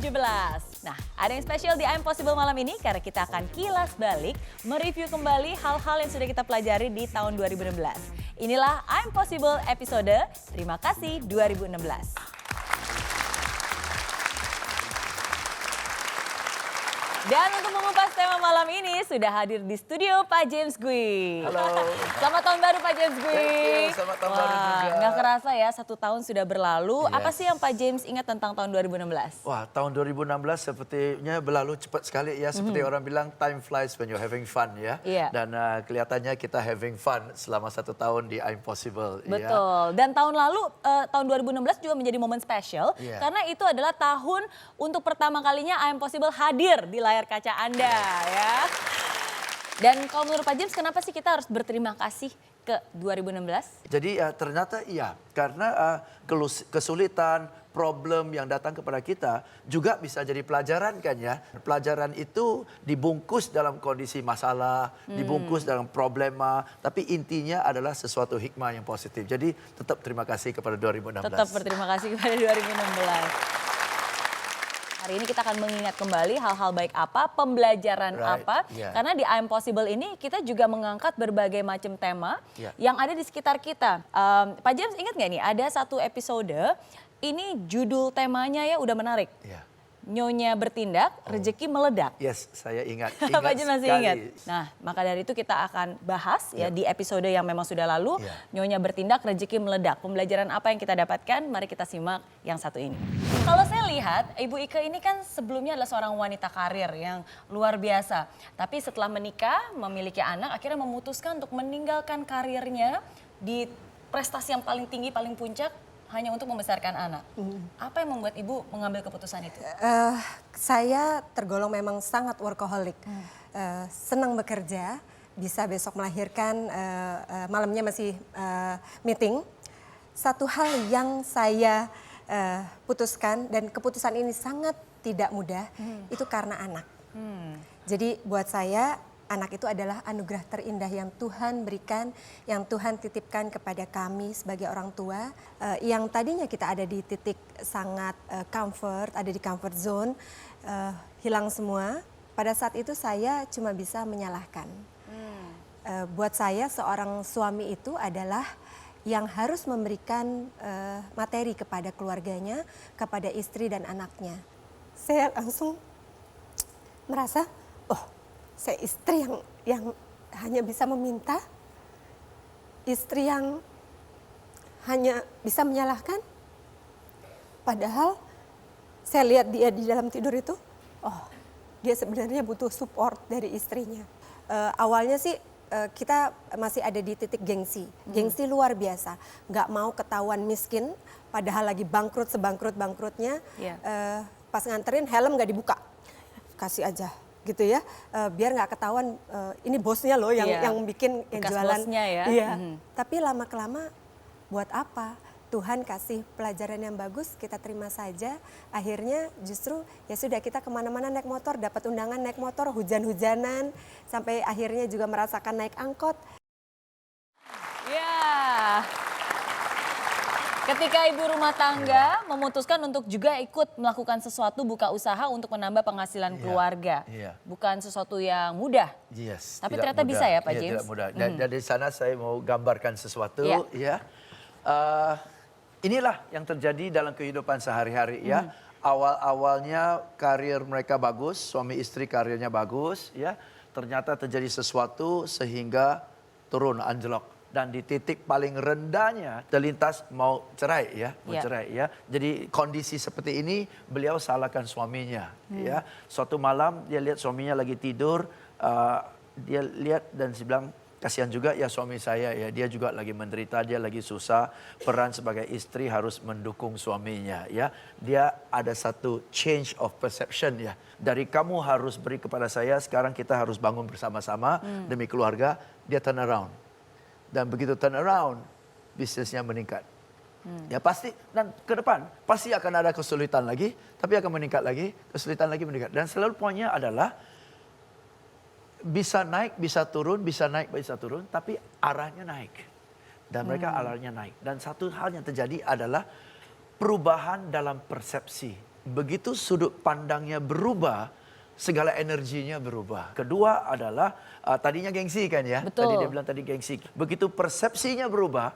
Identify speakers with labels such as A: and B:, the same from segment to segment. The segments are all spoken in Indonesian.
A: 2017. Nah, ada yang spesial di I'm Possible malam ini karena kita akan kilas balik, mereview kembali hal-hal yang sudah kita pelajari di tahun 2016. Inilah I'm Possible episode Terima Kasih 2016. Dan untuk mengupas tema malam ini sudah hadir di studio Pak James Gui.
B: Halo.
A: Selamat tahun baru Pak James Gui.
B: Thank you, selamat tahun baru juga.
A: Nggak kerasa ya 1 tahun sudah berlalu.
B: Yes.
A: Apa sih yang Pak James ingat tentang tahun 2016?
B: Wah, tahun 2016 sepertinya berlalu cepat sekali ya. Seperti orang bilang time flies when you're having fun ya.
A: Iya.
B: Dan kelihatannya kita having fun selama 1 tahun di I'm Possible.
A: Betul.
B: Ya.
A: Dan tahun lalu, tahun 2016 juga menjadi momen spesial.
B: Iya.
A: Karena itu adalah tahun untuk pertama kalinya I'm Possible hadir di layar kaca Anda ya. Dan kalau menurut Pak James, kenapa sih kita harus berterima kasih ke 2016?
B: Jadi ternyata iya, karena kesulitan, problem yang datang kepada kita juga bisa jadi pelajaran kan ya. Pelajaran itu dibungkus dalam kondisi masalah, dibungkus dalam problema, tapi intinya adalah sesuatu hikmah yang positif. Jadi tetap terima kasih kepada 2016.
A: Tetap berterima kasih kepada 2016. Hari ini kita akan mengingat kembali hal-hal baik apa, pembelajaran apa.
B: Yeah.
A: Karena di I'm Possible ini kita juga mengangkat berbagai macam tema yang ada di sekitar kita. Pak James ingat nggak nih ada satu episode, ini judul temanya ya udah menarik.
B: Yeah.
A: Nyonya bertindak, rezeki meledak.
B: Yes, saya ingat.
A: Pak James masih
B: sekali.
A: ingat. Nah, maka dari itu kita akan bahas ya di episode yang memang sudah lalu. Nyonya bertindak, rezeki meledak. Pembelajaran apa yang kita dapatkan? Mari kita simak yang satu ini. Kalau saya lihat, Ibu Ike ini kan sebelumnya adalah seorang wanita karir yang luar biasa. Tapi setelah menikah, memiliki anak, akhirnya memutuskan untuk meninggalkan karirnya di prestasi yang paling tinggi, paling puncak, hanya untuk membesarkan anak. Apa yang membuat Ibu mengambil keputusan itu?
C: Saya tergolong memang sangat workaholic. Senang bekerja, bisa besok melahirkan, malamnya masih meeting. Satu hal yang saya putuskan dan keputusan ini sangat tidak mudah, itu karena anak. Jadi buat saya anak itu adalah anugerah terindah yang Tuhan berikan, yang Tuhan titipkan kepada kami sebagai orang tua. Yang tadinya kita ada di titik sangat comfort, ada di comfort zone, hilang semua. Pada saat itu saya cuma bisa menyalahkan. Buat saya seorang suami itu adalah yang harus memberikan materi kepada keluarganya, kepada istri dan anaknya. Saya langsung merasa, saya istri yang hanya bisa meminta, istri yang hanya bisa menyalahkan. Padahal saya lihat dia di dalam tidur itu, dia sebenarnya butuh support dari istrinya. Awalnya sih kita masih ada di titik gengsi, gengsi luar biasa. Nggak mau ketahuan miskin, padahal lagi bangkrut sebangkrut-bangkrutnya. Pas nganterin helm nggak dibuka, kasih aja. Gitu ya, biar nggak ketahuan ini bosnya loh yang bikin yang
A: bekas
C: jualan.
A: Bosnya ya.
C: Iya. Tapi lama-kelama buat apa? Tuhan kasih pelajaran yang bagus, kita terima saja. Akhirnya justru ya sudah kita kemana-mana naik motor, dapat undangan naik motor, hujan-hujanan, sampai akhirnya juga merasakan naik angkot.
A: Ya. Ketika ibu rumah tangga memutuskan untuk juga ikut melakukan sesuatu, buka usaha untuk menambah penghasilan keluarga. Bukan sesuatu yang mudah.
B: Yes.
A: Tapi ternyata
B: mudah.
A: bisa ya Pak James?
B: Tidak mudah. Dan dari sana saya mau gambarkan sesuatu ya. Inilah yang terjadi dalam kehidupan sehari-hari ya. Awal-awalnya karir mereka bagus, suami istri karirnya bagus ya. Ternyata terjadi sesuatu sehingga turun anjlok. Dan di titik paling rendahnya terlintas mau cerai ya, cerai ya. Jadi kondisi seperti ini beliau salahkan suaminya ya. Suatu malam dia lihat suaminya lagi tidur, dia lihat dan dia bilang kasihan juga ya suami saya ya, dia juga lagi menderita, dia lagi susah. Peran sebagai istri harus mendukung suaminya ya. Dia ada satu change of perception ya. Dari kamu harus beri kepada saya, sekarang kita harus bangun bersama-sama demi keluarga. Dia turn around. Dan begitu turn around, bisnisnya meningkat. Ya pasti, dan ke depan pasti akan ada kesulitan lagi, tapi akan meningkat lagi, kesulitan lagi meningkat. Dan selalu poinnya adalah bisa naik, bisa turun, bisa naik, bisa turun, tapi arahnya naik. Dan mereka arahnya naik. Dan satu hal yang terjadi adalah perubahan dalam persepsi. begitu sudut pandangnya berubah, segala energinya berubah. Kedua adalah tadinya gengsi kan ya.
A: Betul.
B: Tadi dia bilang tadi gengsi. Begitu persepsinya berubah,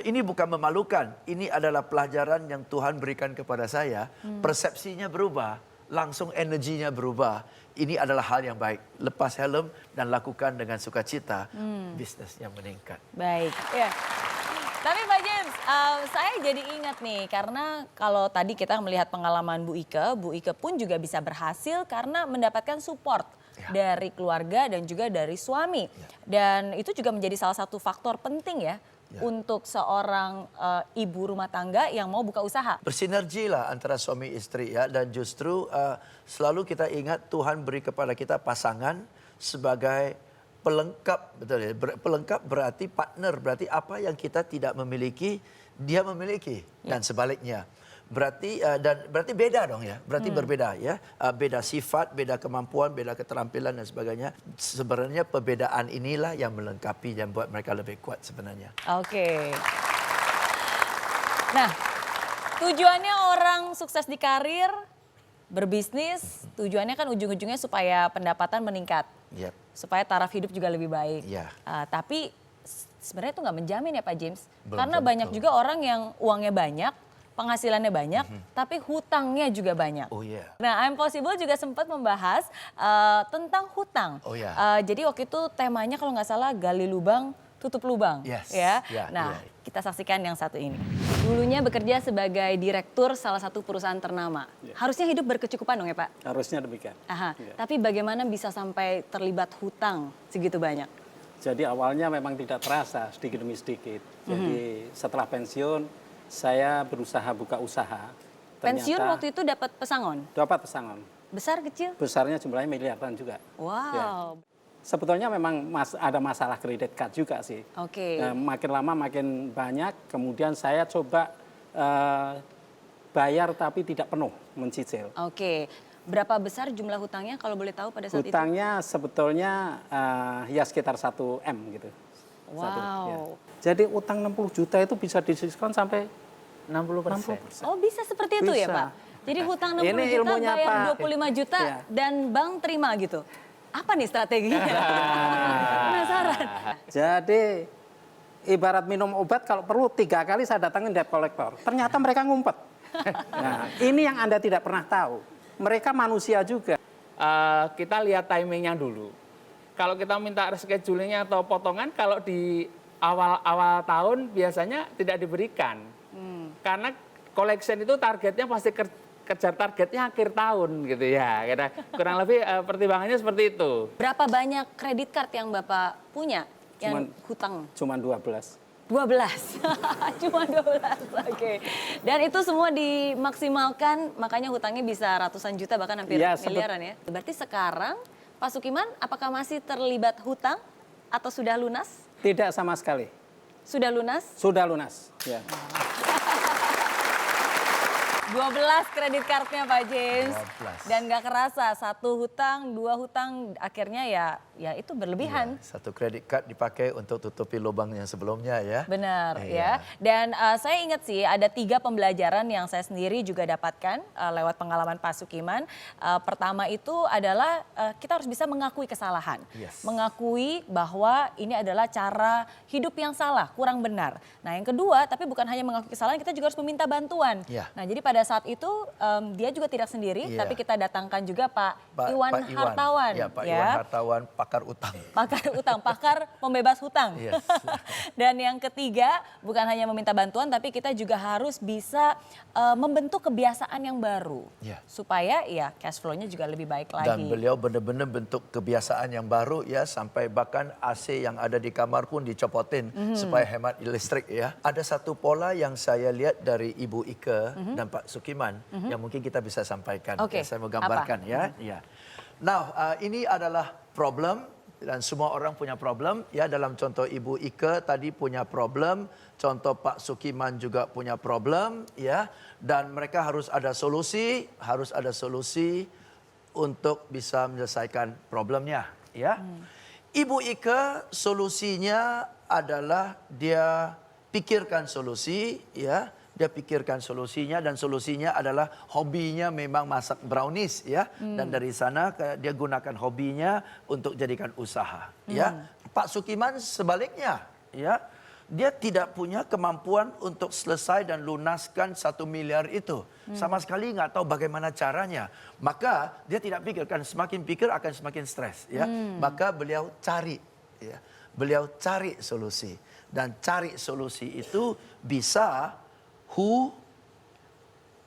B: ini bukan memalukan. Ini adalah pelajaran yang Tuhan berikan kepada saya. Persepsinya berubah, langsung energinya berubah. Ini adalah hal yang baik. Lepas helm dan lakukan dengan sukacita, bisnisnya meningkat.
A: Baik. Ya. Tapi Pak James, saya jadi ingat nih karena kalau tadi kita melihat pengalaman Bu Ike pun juga bisa berhasil karena mendapatkan support dari keluarga dan juga dari suami. Dan itu juga menjadi salah satu faktor penting ya untuk seorang ibu rumah tangga yang mau buka usaha.
B: Bersinergi lah antara suami istri ya, dan justru selalu kita ingat Tuhan beri kepada kita pasangan sebagai pelengkap, betul ya. Pelengkap berarti partner, berarti apa yang kita tidak memiliki dia memiliki dan sebaliknya. Berarti berarti beda dong ya, berarti berbeda ya, beda sifat, beda kemampuan, beda keterampilan dan sebagainya. Sebenarnya perbedaan inilah yang melengkapi dan buat mereka lebih kuat sebenarnya.
A: Oke. Nah, tujuannya orang sukses di karir, berbisnis, tujuannya kan ujung-ujungnya supaya pendapatan meningkat,
B: Yep.
A: supaya taraf hidup juga lebih baik.
B: Iya.
A: Tapi sebenarnya itu nggak menjamin ya Pak James,
B: Belum
A: karena
B: tentu.
A: banyak juga orang yang uangnya banyak, penghasilannya banyak, tapi hutangnya juga banyak.
B: Oh iya.
A: Nah, I'm Possible juga sempat membahas tentang hutang.
B: Oh ya.
A: Jadi waktu itu temanya kalau nggak salah gali lubang, tutup lubang.
B: Yes.
A: Ya.
B: Ya,
A: Nah,
B: iya.
A: kita saksikan yang satu ini. Dulunya bekerja sebagai direktur salah satu perusahaan ternama. Harusnya hidup berkecukupan dong ya Pak?
D: Harusnya demikian.
A: Aha.
D: Iya.
A: Tapi bagaimana bisa sampai terlibat hutang segitu banyak?
D: Jadi awalnya memang tidak terasa sedikit demi sedikit. Jadi setelah pensiun saya berusaha buka usaha.
A: Pensiun
D: Ternyata
A: waktu itu dapat pesangon?
D: dapat pesangon.
A: Besar kecil?
D: Besarnya jumlahnya miliaran juga.
A: Wow.
D: Sebetulnya memang ada masalah kredit card juga sih.
A: Oke.
D: Makin lama makin banyak. Kemudian saya coba bayar tapi tidak penuh mencicil.
A: Oke. Berapa besar jumlah hutangnya kalau boleh tahu pada saat itu?
D: Hutangnya sebetulnya ya sekitar 1 M gitu.
A: Wow.
D: Jadi utang 60 juta itu bisa didiskon sampai 60%.
A: Oh bisa seperti itu ya
D: Bisa.
A: Pak? Jadi hutang 60
D: Ini
A: juta
D: ilmunya,
A: bayar
D: Pak.
A: 25 juta
D: Iya.
A: dan bank terima gitu. Apa nih strateginya? Penasaran.
D: Jadi ibarat minum obat kalau perlu 3 kali saya datangin debt collector. Ternyata mereka ngumpet. Nah, ini yang Anda tidak pernah tahu. Mereka manusia juga.
E: Kita lihat timingnya dulu. Kalau kita minta reschedulingnya atau potongan, kalau di awal tahun biasanya tidak diberikan. Karena collection itu targetnya pasti kejar targetnya akhir tahun gitu ya. Kurang lebih pertimbangannya seperti itu.
A: Berapa banyak kredit card yang Bapak punya yang hutang?
D: Cuman 12.
A: 12. Cuma 12. Oke. Dan itu semua dimaksimalkan, makanya hutangnya bisa ratusan juta bahkan hampir
D: Ya,
A: miliaran ya. Berarti sekarang Pak Sukiman apakah masih terlibat hutang atau sudah lunas?
D: Tidak sama sekali.
A: Sudah lunas?
D: Sudah lunas. Ya.
A: 12 kredit cardnya Pak James.
B: 12.
A: Dan gak kerasa, 1 hutang, 2 hutang, akhirnya ya itu berlebihan.
B: Iya, 1 kredit card dipakai untuk tutupi lubang yang sebelumnya ya.
A: Benar
B: Iya.
A: ya. Dan saya ingat sih ada 3 pembelajaran yang saya sendiri juga dapatkan lewat pengalaman Pak Sukiman. Pertama itu adalah kita harus bisa mengakui kesalahan.
B: Yes.
A: Mengakui bahwa ini adalah cara hidup yang salah, kurang benar. Nah yang kedua, tapi bukan hanya mengakui kesalahan, kita juga harus meminta bantuan.
B: Iya.
A: Nah jadi pada saat itu dia juga tidak sendiri,
B: Iya.
A: tapi kita datangkan juga Pak Iwan
B: Pak
A: Hartawan.
B: Ya, Pak Iwan Hartawan, pakar utang.
A: Pakar utang, pakar pembebas hutang.
B: Yes.
A: Dan yang ketiga, bukan hanya meminta bantuan, tapi kita juga harus bisa membentuk kebiasaan yang baru.
B: Ya.
A: Supaya ya cash flow-nya juga lebih baik lagi.
B: Dan beliau benar-benar bentuk kebiasaan yang baru ya, sampai bahkan AC yang ada di kamar pun dicopotin supaya hemat listrik ya. Ada satu pola yang saya lihat dari Ibu Ike dan Pak Sukiman yang mungkin kita bisa sampaikan.
A: Oke,
B: Ya, saya mau gambarkan ya. Ya. Now, ini adalah problem dan semua orang punya problem ya. Dalam contoh Ibu Ike tadi punya problem, contoh Pak Sukiman juga punya problem ya. Dan mereka harus ada solusi untuk bisa menyelesaikan problemnya ya. Ibu Ike solusinya adalah dia pikirkan solusi ya. dia pikirkan solusinya dan solusinya adalah hobinya memang masak brownies ya. Dan dari sana dia gunakan hobinya untuk jadikan usaha ya. Pak Sukiman sebaliknya ya. Dia tidak punya kemampuan untuk selesai dan lunaskan 1 miliar itu. Sama sekali nggak tahu bagaimana caranya. Maka dia tidak pikirkan, semakin pikir akan semakin stres. Ya. Maka beliau cari. Ya. Beliau cari solusi. Dan cari solusi itu bisa who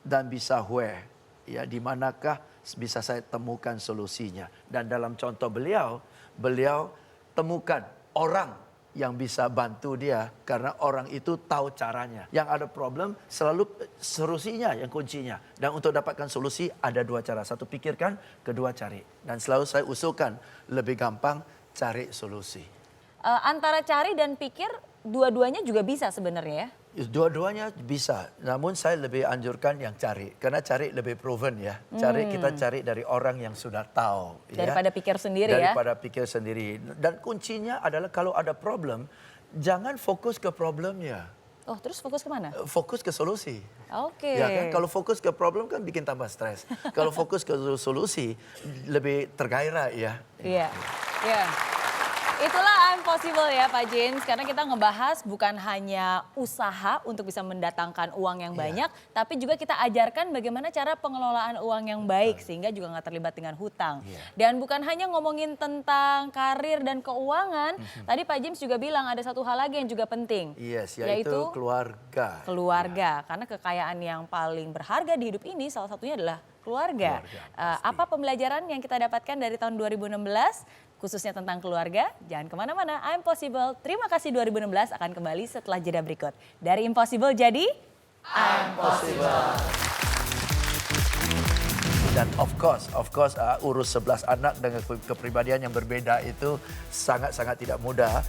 B: dan bisa where. Ya, di manakah bisa saya temukan solusinya. Dan dalam contoh beliau temukan orang yang bisa bantu dia karena orang itu tahu caranya. Yang ada problem selalu solusinya yang kuncinya. Dan untuk dapatkan solusi ada 2 cara. Satu pikirkan, kedua cari. Dan selalu saya usulkan lebih gampang cari solusi.
A: Antara cari dan pikir dua-duanya juga bisa sebenarnya ya?
B: Dua-duanya bisa, namun saya lebih anjurkan yang cari. Karena cari lebih proven ya. Kita cari dari orang yang sudah tahu.
A: Daripada pikir sendiri
B: Daripada pikir sendiri. Dan kuncinya adalah kalau ada problem, jangan fokus ke problemnya.
A: Oh, terus fokus kemana?
B: Fokus ke solusi.
A: Oke.
B: Ya kan? Kalau fokus ke problem kan bikin tambah stres. Kalau fokus ke solusi, lebih tergairah ya.
A: Iya. Iya. Itulah I'm Possible ya Pak James, karena kita ngebahas bukan hanya usaha untuk bisa mendatangkan uang yang banyak, tapi juga kita ajarkan bagaimana cara pengelolaan uang yang baik sehingga juga nggak terlibat dengan hutang. Dan bukan hanya ngomongin tentang karir dan keuangan, tadi Pak James juga bilang ada satu hal lagi yang juga penting,
B: yaitu keluarga.
A: Keluarga, karena kekayaan yang paling berharga di hidup ini salah satunya adalah keluarga. Apa pembelajaran yang kita dapatkan dari tahun 2016? Khususnya tentang keluarga, jangan kemana-mana. I'm Possible, terima kasih 2016 akan kembali setelah jeda berikut. Dari Impossible jadi
B: I'm Possible. Dan of course, urus 11 anak dengan kepribadian yang berbeda itu sangat-sangat tidak mudah.